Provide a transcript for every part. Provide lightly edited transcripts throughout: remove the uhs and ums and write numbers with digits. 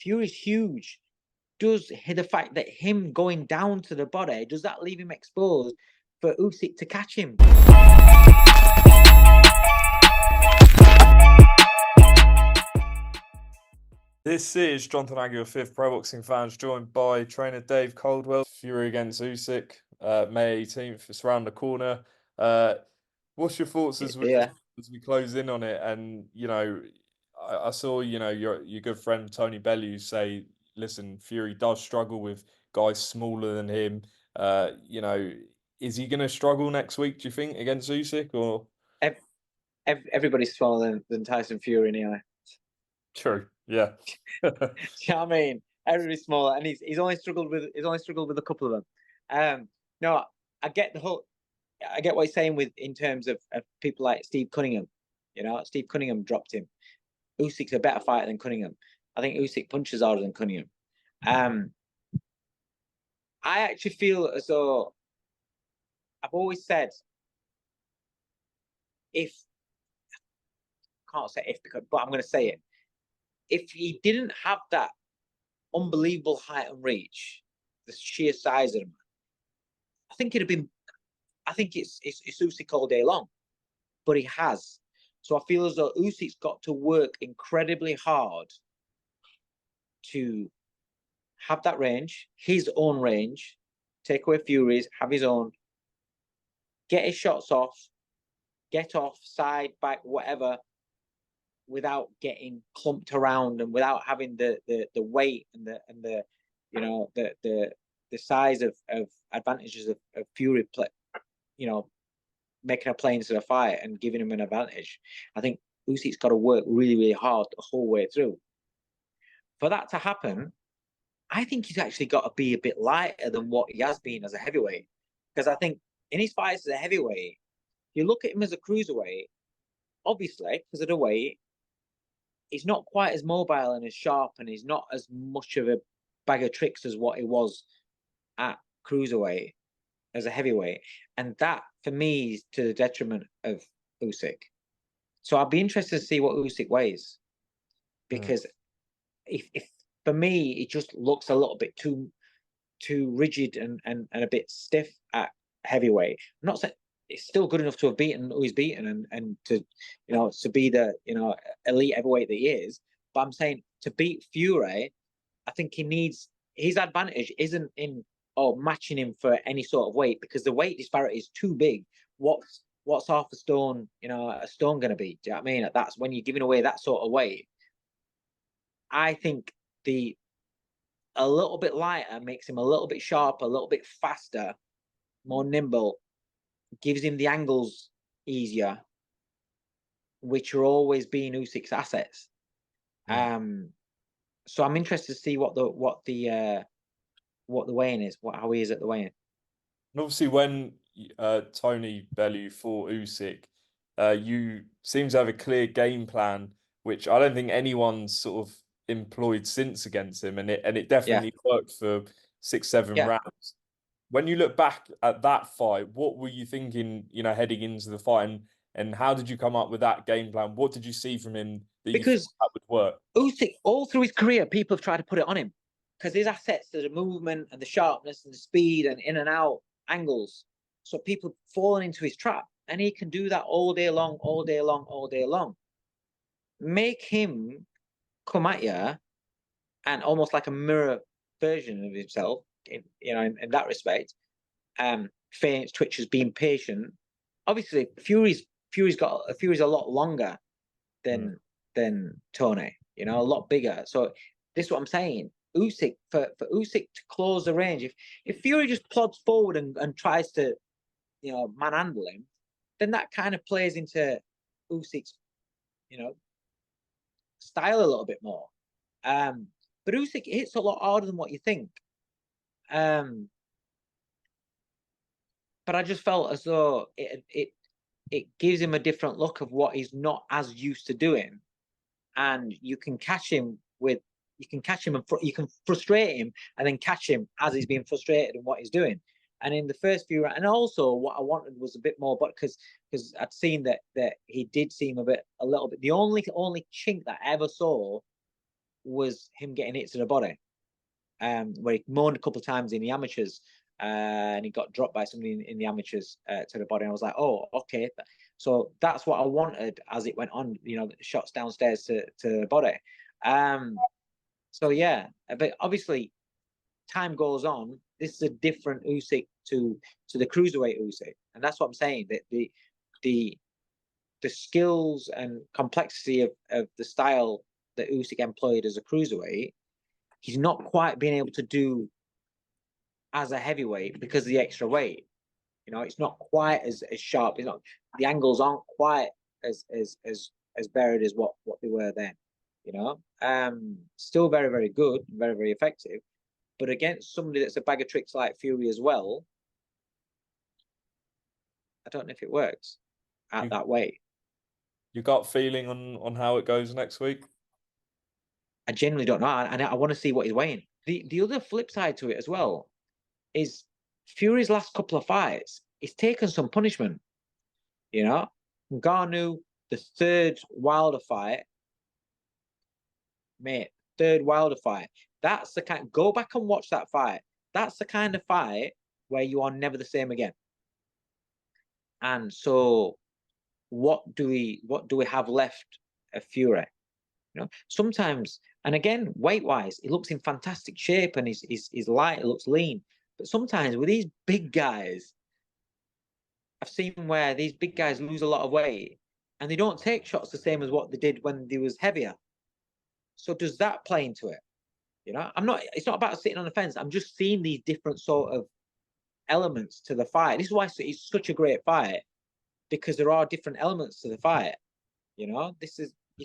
Fury's huge. Does the fact that him going down to the body, does that leave him exposed for Usyk to catch him? This is Jonathan Aggie of Fifth Pro Boxing Fans, joined by trainer Dave Coldwell. Fury against Usyk, May 18th. It's around the corner. What's your thoughts as we close in on it? And I saw your good friend Tony Bellew say, listen, Fury does struggle with guys smaller than him. Is he going to struggle next week, do you think, against Usyk? Or everybody's smaller than Tyson Fury anyway. True, yeah. Do you know what I mean? Everybody's smaller, and he's only struggled with a couple of them. No, I get what he's saying in terms of people like Steve Cunningham. Steve Cunningham dropped him. Usyk's a better fighter than Cunningham. I think Usyk punches harder than Cunningham. I actually feel as though I've always said, I can't say if, but I'm going to say it. If he didn't have that unbelievable height and reach, the sheer size of him, I think it's Usyk all day long. But he has. So I feel as though Usyk's got to work incredibly hard to have that range, his own range, take away Fury's, have his own, get his shots off, get off, side, back, whatever, without getting clumped around and without having the weight and the size of advantages of Fury play, making a play into the fight and giving him an advantage. I think Usyk's got to work really, really hard the whole way through. For that to happen, I think he's actually got to be a bit lighter than what he has been as a heavyweight. Because I think in his fights as a heavyweight, you look at him as a cruiserweight, obviously, because of the weight, he's not quite as mobile and as sharp, and he's not as much of a bag of tricks as what he was at cruiserweight as a heavyweight. And that, for me, is to the detriment of Usyk. So I'd be interested to see what Usyk weighs. Because if for me, it just looks a little bit too rigid and a bit stiff at heavyweight. I'm not saying it's still good enough to have beaten who he's beaten and to be the elite heavyweight that he is. But I'm saying to beat Fury, I think he needs, his advantage isn't in matching him for any sort of weight, because the weight disparity is too big. What's half a stone going to be? Do you know what I mean? That's when you're giving away that sort of weight. I think a little bit lighter makes him a little bit sharper, a little bit faster, more nimble, gives him the angles easier, which are always being Usyk's assets. So I'm interested to see what the weigh-in is, how he is at the weigh-in. And obviously, when Tony Bellew fought Usyk, you seem to have a clear game plan, which I don't think anyone's sort of employed since against him, and it definitely worked for 6-7 rounds. When you look back at that fight, what were you thinking, heading into the fight, and how did you come up with that game plan? What did you see from him that you thought that would work? Usyk, all through his career, people have tried to put it on him because his assets are the movement and the sharpness and the speed and in and out angles. So people have fallen into his trap, and he can do that all day long, all day long, all day long. Make him come at you and almost like a mirror version of himself, in that respect. Feints, twitches, being patient. Obviously, Fury's a lot longer than Tony. A lot bigger. So this is what I'm saying. Usyk, for Usyk to close the range, if Fury just plods forward and tries to, manhandle him, then that kind of plays into Usyk's, style a little bit more. But Usyk hits a lot harder than what you think. But I just felt as though it gives him a different look of what he's not as used to doing, and you can catch him and you can frustrate him and then catch him as he's being frustrated in what he's doing. And in the first few rounds, and also what I wanted was a bit more, but because I'd seen that he did seem a little bit. The only chink that I ever saw was him getting hit to the body, where he moaned a couple of times in the amateurs, and he got dropped by somebody in the amateurs to the body. And I was like, oh, okay. So that's what I wanted as it went on, shots downstairs to the body. So yeah, but obviously time goes on. This is a different Usyk to the cruiserweight Usyk, and that's what I'm saying. That the skills and complexity of the style that Usyk employed as a cruiserweight, he's not quite being able to do as a heavyweight because of the extra weight. It's not quite as sharp. It's not, the angles aren't quite as buried as what they were then. Still very, very good, very, very effective. But against somebody that's a bag of tricks like Fury as well, I don't know if it works at that weight. You got feeling on how it goes next week? I genuinely don't know, and I want to see what he's weighing. The other flip side to it as well is Fury's last couple of fights, he's taken some punishment. Ngannou, the third Wilder fight, mate, that's the kind. Go back and watch that fight. That's the kind of fight where you are never the same again. And so, what do we have left of Fury? Sometimes, and again, weight wise, he looks in fantastic shape and he's light. He looks lean. But sometimes with these big guys, I've seen where these big guys lose a lot of weight and they don't take shots the same as what they did when they was heavier. So does that play into it? It's not about sitting on the fence. I'm just seeing these different sort of elements to the fight. This is why it's such a great fight, because there are different elements to the fight. You're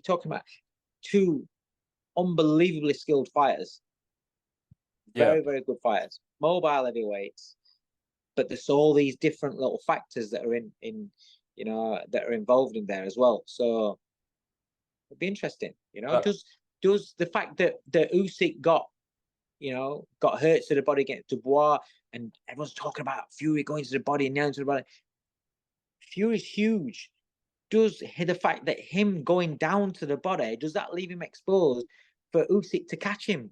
talking about two unbelievably skilled fighters. Very, very good fighters. Mobile heavyweights. But there's all these different little factors that are that are involved in there as well. So it'd be interesting. Does the fact that Usyk got hurt to the body against Dubois, and everyone's talking about Fury going to the body and down to the body. Fury's huge. Does the fact that him going down to the body, does that leave him exposed for Usyk to catch him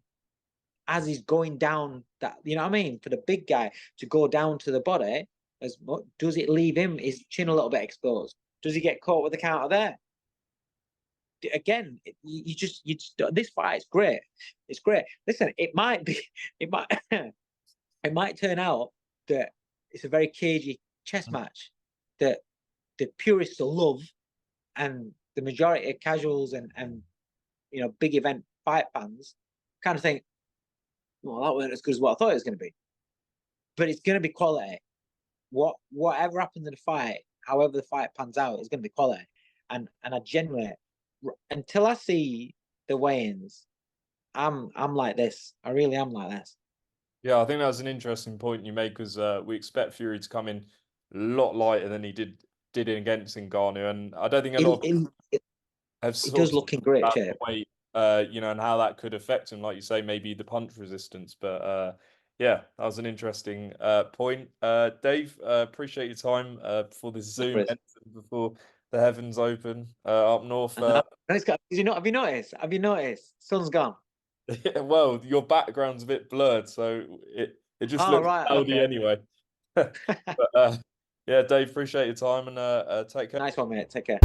as he's going down? That, what I mean? For the big guy to go down to the body, does it leave his chin a little bit exposed? Does he get caught with the counter there? Again, you just this fight is great. It's great. Listen, it might turn out that it's a very cagey chess match that the purists will love, and the majority of casuals and big event fight fans kind of think, well, that wasn't as good as what I thought it was going to be. But it's going to be quality. Whatever happens in the fight, however the fight pans out, it's going to be quality. And I genuinely, until I see the weigh-ins, I'm like this. I really am like this. Yeah, I think that's an interesting point you made, because we expect Fury to come in a lot lighter than he did against Ngannou, and I don't think a lot of people have it does look in great shape. Weight, and how that could affect him, like you say, maybe the punch resistance. But yeah, that was an interesting point. Dave, appreciate your time before this Zoom ends, before the heavens open up north. Have you noticed? Sun's gone. Yeah, well, your background's a bit blurred, so it just looks cloudy anyway. But yeah, Dave, appreciate your time, and take care. Nice one, mate. Take care.